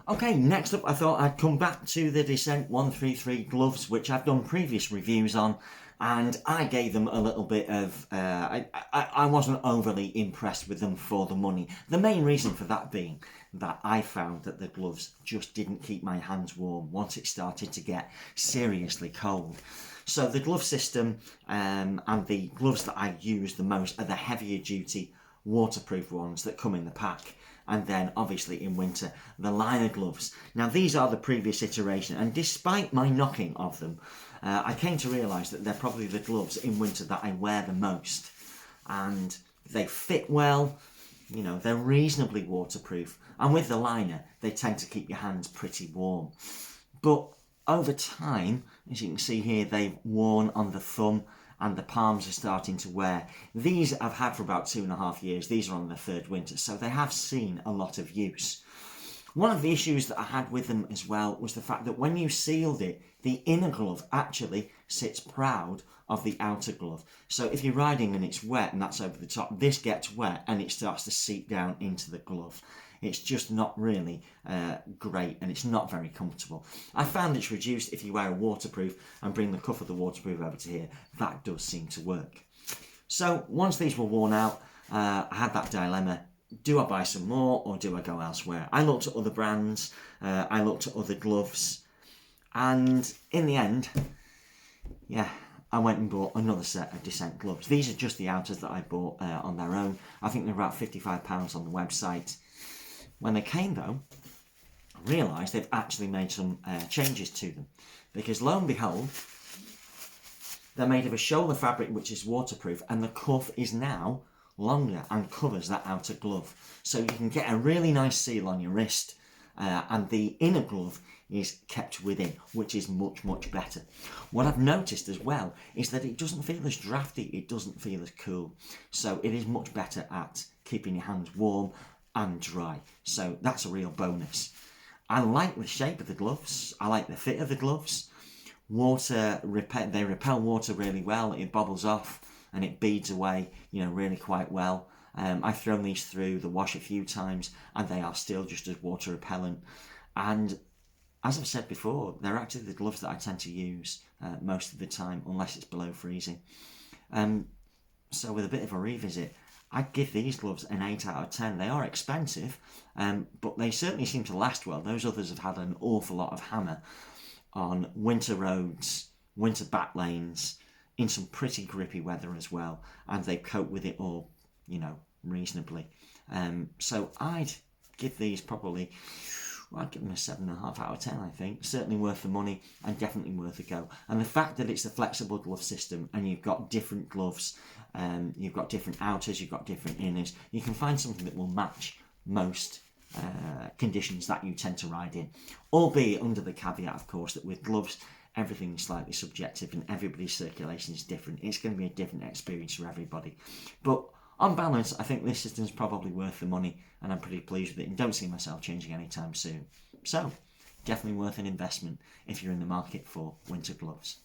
Okay, next up I thought I'd come back to the Dissent 133 gloves, which I've done previous reviews on, and I gave them a little bit of, I wasn't overly impressed with them for the money. The main reason for that being that I found that the gloves just didn't keep my hands warm once it started to get seriously cold. So the glove system and the gloves that I use the most are the heavier duty waterproof ones that come in the pack. And then obviously in winter, the liner gloves. Now these are the previous iteration, and despite my knocking of them, I came to realise that they're probably the gloves in winter that I wear the most. And they fit well, you know, they're reasonably waterproof. And with the liner, they tend to keep your hands pretty warm. But over time, as you can see here, they've worn on the thumb and the palms are starting to wear. These I've had for about 2.5 years. These are on their third winter, so they have seen a lot of use. One of the issues that I had with them as well was the fact that when you sealed it, the inner glove actually sits proud of the outer glove. So if you're riding and it's wet and that's over the top, this gets wet and it starts to seep down into the glove. It's just not really great, and it's not very comfortable. I found it's reduced if you wear a waterproof and bring the cuff of the waterproof over to here. That does seem to work. So once these were worn out, I had that dilemma. Do I buy some more or do I go elsewhere? I looked at other brands, I looked at other gloves, and in the end, yeah, I went and bought another set of Dissent gloves. These are just the outers that I bought on their own. I think they're about £55 on the website. When they came though, I realised they've actually made some changes to them, because lo and behold, they're made of a shoulder fabric which is waterproof, and the cuff is now longer and covers that outer glove. So you can get a really nice seal on your wrist, and the inner glove is kept within, which is much, much better. What I've noticed as well is that it doesn't feel as drafty, it doesn't feel as cool. So it is much better at keeping your hands warm and dry. So that's a real bonus. I like the shape of the gloves. I like the fit of the gloves. They repel water really well. It bobbles off and it beads away, you know, really quite well. I've thrown these through the wash a few times and they are still just as water repellent. And as I've said before, they're actually the gloves that I tend to use most of the time, unless it's below freezing. So with a bit of a revisit, I'd give these gloves an 8 out of 10. They are expensive, but they certainly seem to last well. Those others have had an awful lot of hammer on winter roads, winter back lanes, in some pretty grippy weather as well, and they cope with it all, you know, reasonably. So I'd give these probably, well, I'd give them a 7.5 out of 10, I think. Certainly worth the money and definitely worth a go. And the fact that it's a flexible glove system and you've got different gloves, you've got different outers, you've got different inners, you can find something that will match most conditions that you tend to ride in. Albeit under the caveat, of course, that with gloves, everything is slightly subjective and everybody's circulation is different. It's going to be a different experience for everybody. But on balance, I think this system's probably worth the money and I'm pretty pleased with it and don't see myself changing anytime soon. So, definitely worth an investment if you're in the market for winter gloves.